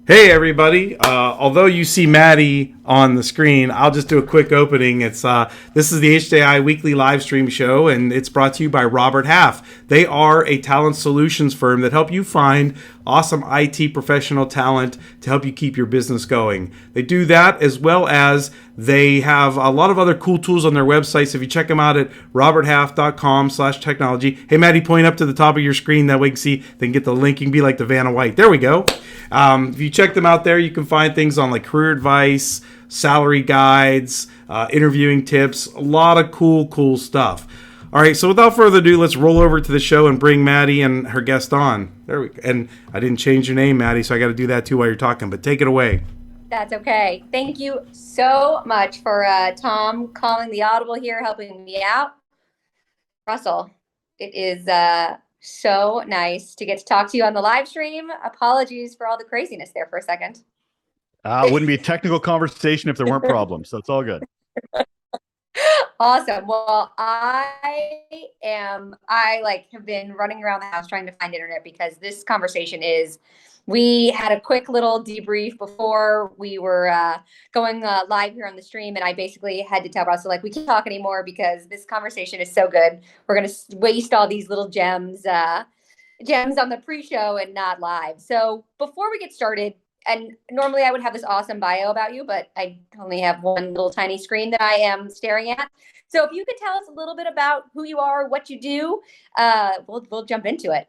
Hey everybody! Although you see Maddie on the screen, I'll just do a quick opening. This is the HJI weekly live stream show, and it's brought to you by Robert Half. They are a talent solutions firm that help you find awesome IT professional talent to help you keep your business going. They do that as well as they have a lot of other cool tools on their website. So if you check them out at roberthalf.com/technology. Hey Maddie, point up to the top of your screen that way you can see. They can get the link. You can be like the Vanna White. There we go. If you check them out there, you can find things on like career advice, salary guides, interviewing tips, a lot of cool stuff. All right, so without further ado, let's roll over to the show and bring Maddie and her guest on. There we go. And I didn't change your name, Maddie, so I got to do that too while you're talking, but take it away. That's okay. Thank you so much for Tom calling the audible here, helping me out. Russell, it is so nice to get to talk to you on the live stream. Apologies for all the craziness there for a second. It wouldn't be a technical conversation if there weren't problems, so it's all good. Awesome. Well, I have been running around the house trying to find internet because this conversation we had a quick little debrief before we were going live here on the stream. And I basically had to tell Russell, we can't talk anymore because this conversation is so good. We're going to waste all these little gems on the pre-show and not live. So before we get started, and normally I would have this awesome bio about you, but I only have one little tiny screen that I am staring at. So if you could tell us a little bit about who you are, what you do, we'll jump into it.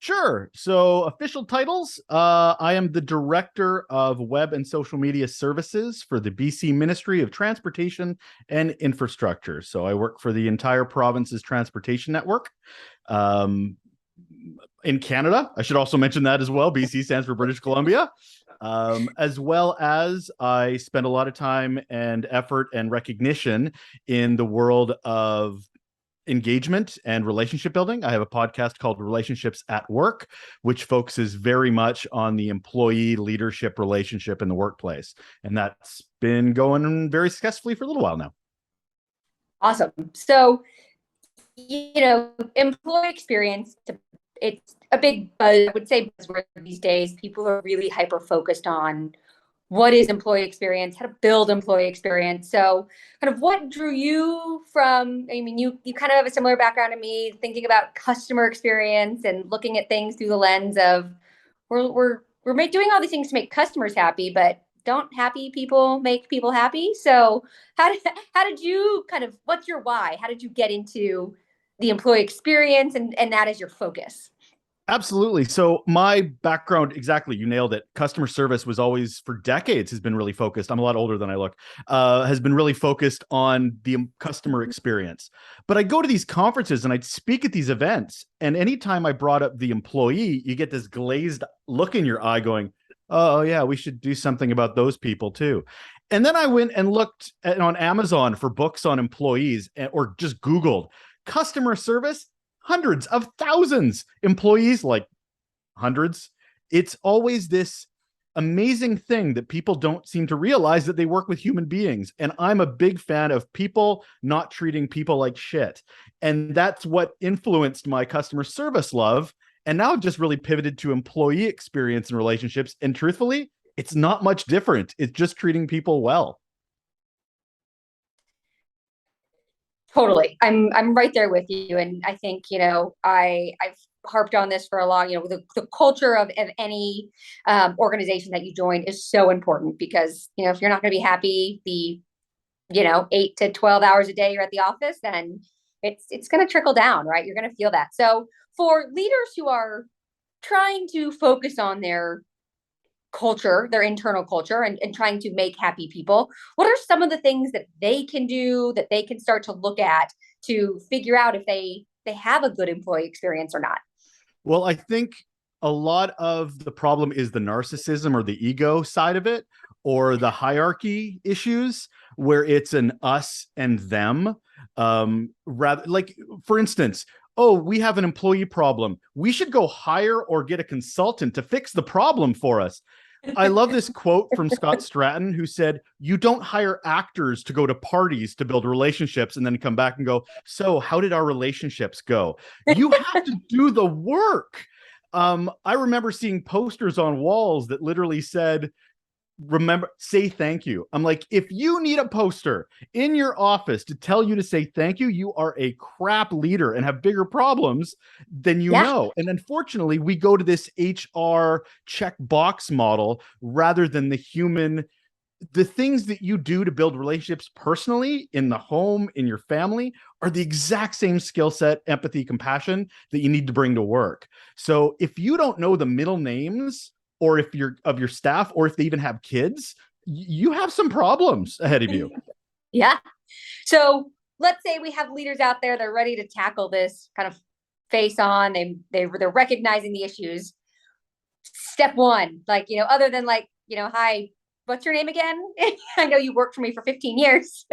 Sure. So official titles, I am the Director of Web and Social Media Services for the BC Ministry of Transportation and Infrastructure. So I work for the entire province's transportation network. In Canada, I should also mention that as well. BC stands for British Columbia. As well as I spend a lot of time and effort and recognition in the world of engagement and relationship building. I have a podcast called Relationships at Work, which focuses very much on the employee leadership relationship in the workplace. And that's been going very successfully for a little while now. Awesome. So, employee experience, it's a big buzz, I would say buzzword these days. People are really hyper-focused on what is employee experience, how to build employee experience. So kind of what drew you from, you kind of have a similar background to me, thinking about customer experience and looking at things through the lens of we're doing all these things to make customers happy, but don't happy people make people happy? So how did you what's your why? How did you get into the employee experience and that is your focus? Absolutely. So my background, exactly, you nailed it. Customer service was always, for decades, has been really focused. I'm a lot older than I look. Has been really focused on the customer experience. But I go to these conferences and I'd speak at these events. And anytime I brought up the employee, you get this glazed look in your eye going, oh yeah, we should do something about those people too. And then I went and looked on Amazon for books on employees, or just Googled customer service. Hundreds of thousands employees, like hundreds. It's always this amazing thing that people don't seem to realize, that they work with human beings. And I'm a big fan of people not treating people like shit. And that's what influenced my customer service love. And now I've just really pivoted to employee experience and relationships. And truthfully, it's not much different. It's just treating people well. Totally. I'm right there with you. And I think, I've harped on this for a long, the culture of any organization that you join is so important because, if you're not going to be happy, 8 to 12 hours a day you're at the office, then it's going to trickle down, right? You're going to feel that. So for leaders who are trying to focus on their culture, their internal culture, and trying to make happy people, what are some of the things that they can do, that they can start to look at to figure out if they have a good employee experience or not? Well, I think a lot of the problem is the narcissism or the ego side of it, or the hierarchy issues where it's an us and them. Rather, like, for instance, oh, we have an employee problem, we should go hire or get a consultant to fix the problem for us. I love this quote from Scott Stratton, who said, you don't hire actors to go to parties to build relationships and then come back and go, so how did our relationships go? You have to do the work. I remember seeing posters on walls that literally said, remember, say thank you. I'm like, if you need a poster in your office to tell you to say thank you, you are a crap leader and have bigger problems than you know. And unfortunately, we go to this HR checkbox model rather than the human. The things that you do to build relationships personally in the home, in your family, are the exact same skill set, empathy, compassion that you need to bring to work. So if you don't know the middle names, or if you're of your staff, or if they even have kids, you have some problems ahead of you. Yeah. So let's say we have leaders out there that are ready to tackle this kind of face on. They're recognizing the issues. Step one, like, other than like, hi, what's your name again? I know you worked for me for 15 years,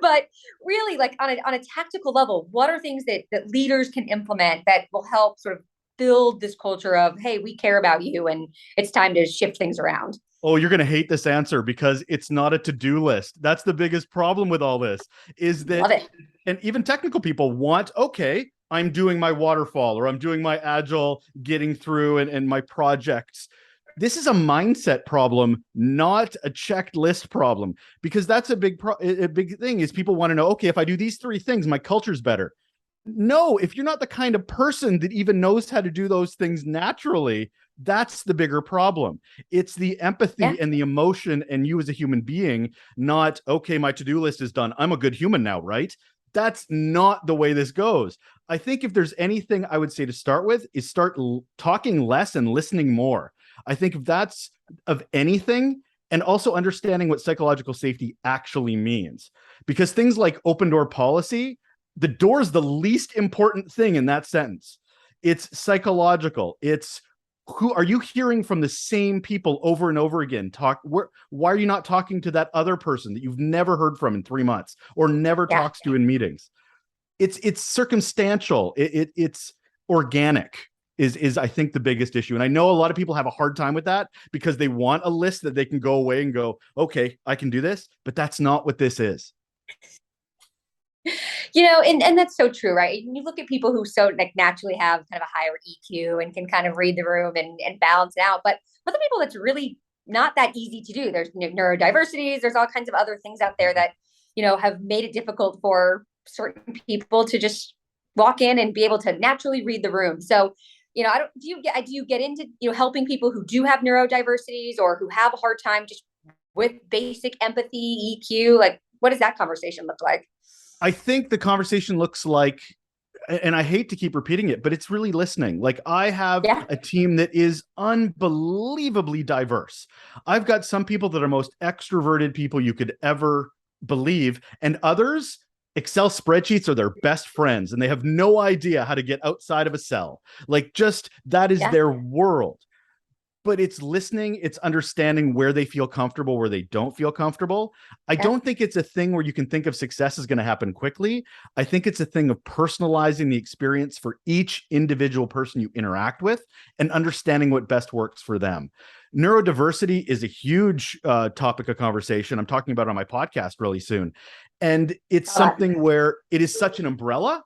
but really, like, on a tactical level, what are things that leaders can implement that will help sort of build this culture of, hey, we care about you and it's time to shift things around? Oh, you're going to hate this answer because it's not a to-do list. That's the biggest problem with all this, is that, Love it. and even technical people want, okay, I'm doing my waterfall, or I'm doing my agile, getting through and my projects. This is a mindset problem, not a checked list problem, because that's a big thing is people want to know, okay, if I do these 3 things, my culture's better. No, if you're not the kind of person that even knows how to do those things naturally, that's the bigger problem. It's the empathy and the emotion and you as a human being, not, okay, my to-do list is done, I'm a good human now, right? That's not the way this goes. I think if there's anything I would say to start with is start talking less and listening more. I think if that's of anything, and also understanding what psychological safety actually means, because things like open door policy, the door is the least important thing in that sentence. It's psychological. It's who are you hearing from the same people over and over again? Why are you not talking to that other person that you've never heard from in 3 months or never talks to in meetings? It's circumstantial. It's organic is I think the biggest issue. And I know a lot of people have a hard time with that because they want a list that they can go away and go, okay, I can do this, but that's not what this is. And that's so true, right? You look at people who so like naturally have kind of a higher EQ and can kind of read the room and balance it out. But other people, that's really not that easy to do. There's neurodiversities, there's all kinds of other things out there that, have made it difficult for certain people to just walk in and be able to naturally read the room. So, do you get into, helping people who do have neurodiversities or who have a hard time just with basic empathy, EQ? Like, what does that conversation look like? I think the conversation looks like, and I hate to keep repeating it, but it's really listening. Like I have a team that is unbelievably diverse. I've got some people that are most extroverted people you could ever believe, and others, Excel spreadsheets are their best friends and they have no idea how to get outside of a cell. Like just that is their world. But it's listening, it's understanding where they feel comfortable, where they don't feel comfortable. I don't think it's a thing where you can think of success is going to happen quickly. I think it's a thing of personalizing the experience for each individual person you interact with and understanding what best works for them. Neurodiversity is a huge topic of conversation. I'm talking about it on my podcast really soon. And it's something where it is such an umbrella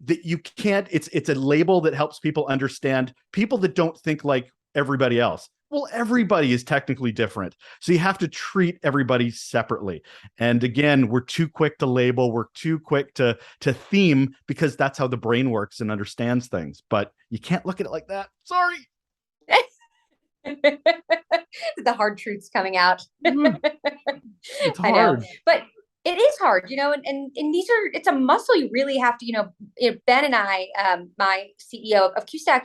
that you can't, it's a label that helps people understand people that don't think like everybody else. Well, everybody is technically different. So you have to treat everybody separately. And again, we're too quick to label, we're too quick to theme because that's how the brain works and understands things. But you can't look at it like that. Sorry. The hard truths coming out. It's hard. I know. But it is hard, and it's a muscle you really have to, Ben and I, my CEO of QStack,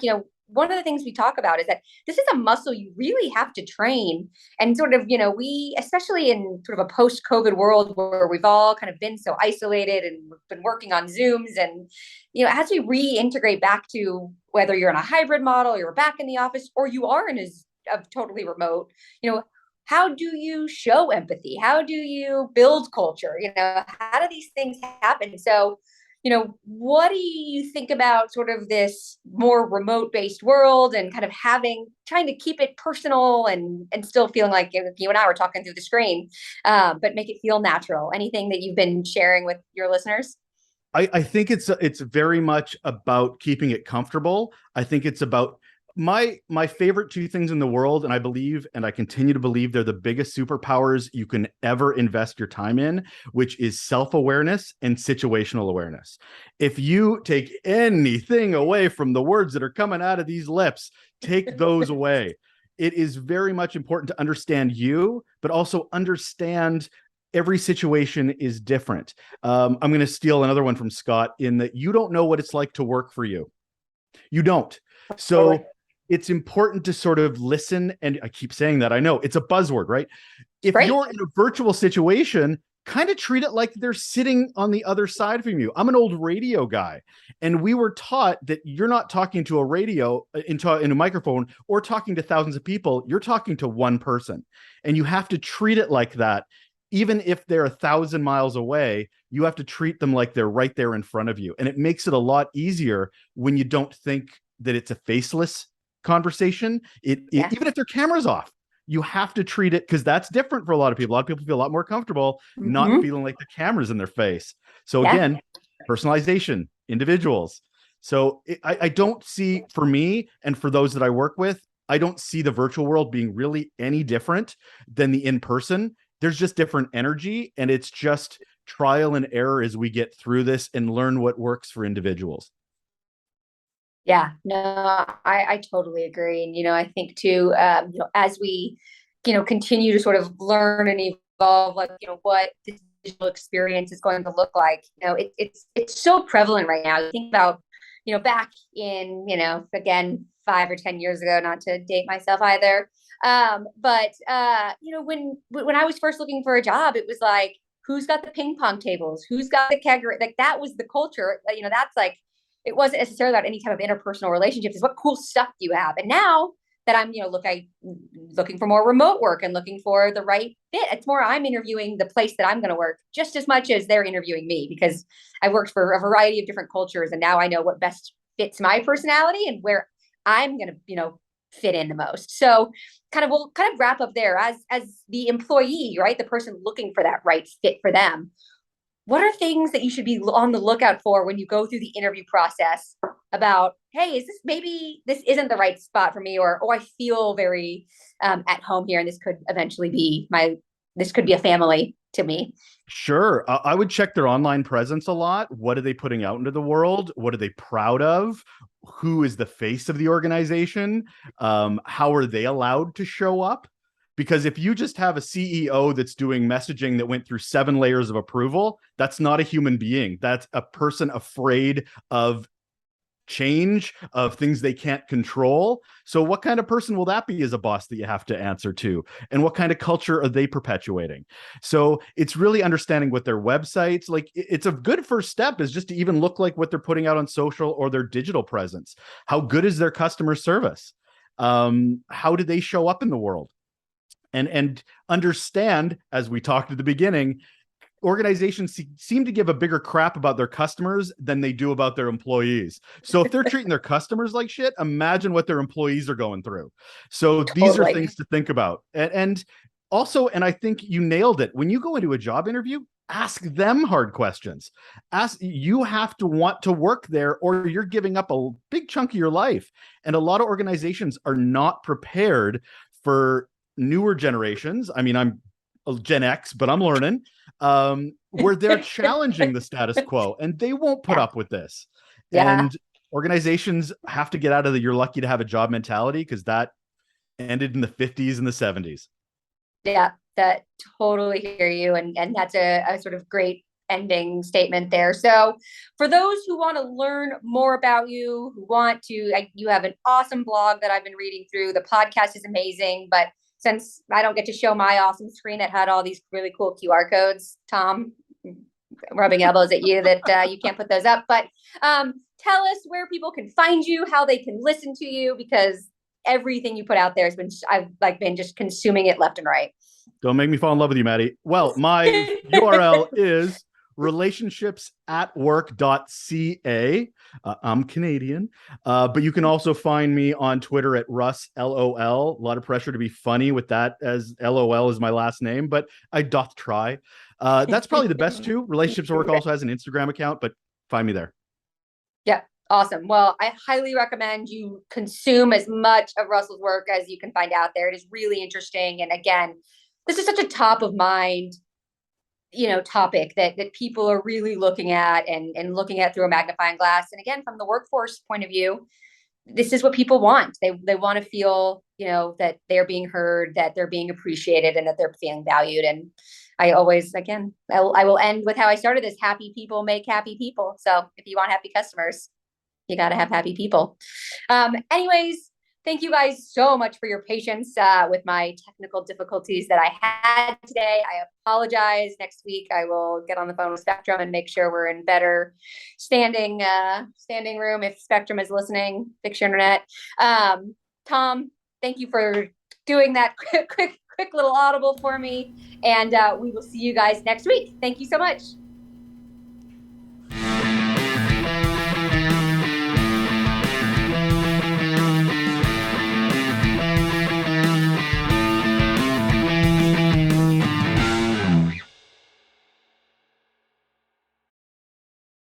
one of the things we talk about is that this is a muscle you really have to train. And sort of, we, especially in sort of a post-COVID world where we've all kind of been so isolated and we've been working on Zooms and, as we reintegrate back to whether you're in a hybrid model, you're back in the office, or you are in a totally remote, how do you show empathy? How do you build culture? How do these things happen? So, what do you think about sort of this more remote based world and kind of trying to keep it personal and still feeling like you and I were talking through the screen, but make it feel natural? Anything that you've been sharing with your listeners? I think it's very much about keeping it comfortable. I think it's about my favorite two things in the world, and I believe, and I continue to believe, they're the biggest superpowers you can ever invest your time in, which is self-awareness and situational awareness. If you take anything away from the words that are coming out of these lips, take those away. It is very much important to understand you, but also understand every situation is different. I'm going to steal another one from Scott in that you don't know what it's like to work for you. You don't. So it's important to sort of listen. And I keep saying that. I know it's a buzzword, right? If you're in a virtual situation, kind of treat it like they're sitting on the other side from you. I'm an old radio guy, and we were taught that you're not talking to a radio in a microphone or talking to thousands of people. You're talking to one person, and you have to treat it like that. Even if they're 1,000 miles away, you have to treat them like they're right there in front of you. And it makes it a lot easier when you don't think that it's a faceless conversation. Even if their camera's off, you have to treat it, because that's different for a lot of people. A lot of people feel a lot more comfortable not feeling like the camera's in their face. So again, personalization, individuals. So I don't see, for me and for those that I work with, I don't see the virtual world being really any different than the in-person. There's just different energy, and it's just trial and error as we get through this and learn what works for individuals. Yeah, no, I totally agree. And, I think too, as we, continue to sort of learn and evolve, like, what this digital experience is going to look like, it's so prevalent right now. Think about, back in, again, 5 or 10 years ago, not to date myself either. But when I was first looking for a job, it was like, who's got the ping pong tables? Who's got the kegger? Like, that was the culture. That's like, it wasn't necessarily about any type of interpersonal relationships. It's what cool stuff do you have? And now that I'm, looking for more remote work and looking for the right fit, it's more I'm interviewing the place that I'm going to work just as much as they're interviewing me, because I worked for a variety of different cultures, and now I know what best fits my personality and where I'm going to, fit in the most. So we'll wrap up there as the employee, right? The person looking for that right fit for them. What are things that you should be on the lookout for when you go through the interview process about, hey, maybe this isn't the right spot for me, or I feel very at home here, and this could eventually be this could be a family to me? Sure. I would check their online presence a lot. What are they putting out into the world? What are they proud of? Who is the face of the organization? How are they allowed to show up? Because if you just have a CEO that's doing messaging that went through 7 layers of approval, that's not a human being. That's a person afraid of change, of things they can't control. So what kind of person will that be as a boss that you have to answer to? And what kind of culture are they perpetuating? So it's really understanding what their websites, like, it's a good first step is just to even look like what they're putting out on social or their digital presence. How good is their customer service? How do they show up in the world? And understand, as we talked at the beginning, organizations seem to give a bigger crap about their customers than they do about their employees. So if they're treating their customers like shit, imagine what their employees are going through. So these are things to think about. And also, and I think you nailed it, when you go into a job interview, ask them hard questions. You have to want to work there, or you're giving up a big chunk of your life. And a lot of organizations are not prepared for newer generations. I mean, I'm Gen X, but I'm learning, where they're challenging the status quo, and they won't put up with this. And organizations have to get out of the "you're lucky to have a job" mentality, because that ended in the 50s and the 70s. Yeah, that totally hear you. And that's a sort of great ending statement there. So for those who want to learn more about you, you have an awesome blog that I've been reading through. The podcast is amazing, but since I don't get to show my awesome screen that had all these really cool QR codes, Tom, rubbing elbows at you that you can't put those up. But tell us where people can find you, how they can listen to you, because everything you put out there has been, I've been just consuming it left and right. Don't make me fall in love with you, Maddie. Well, my URL is relationshipsatwork.ca. I'm Canadian, but you can also find me on Twitter at Russ LOL. A lot of pressure to be funny with that, as LOL is my last name, but I doth try. That's probably the best two. Relationships at Work also has an Instagram account, but find me there. Yeah. Awesome. Well, I highly recommend you consume as much of Russel's work as you can find out there. It is really interesting. And again, this is such a top of mind, topic that people are really looking at and looking at through a magnifying glass. And again, from the workforce point of view, this is what people want. They want to feel, that they're being heard, that they're being appreciated, and that they're feeling valued. And I always, again, I will end with how I started this: happy people make happy people. So if you want happy customers, you got to have happy people. Anyways, thank you guys so much for your patience with my technical difficulties that I had today. I apologize. Next week, I will get on the phone with Spectrum and make sure we're in better standing room. If Spectrum is listening, fix your internet. Tom, thank you for doing that quick little audible for me. And we will see you guys next week. Thank you so much.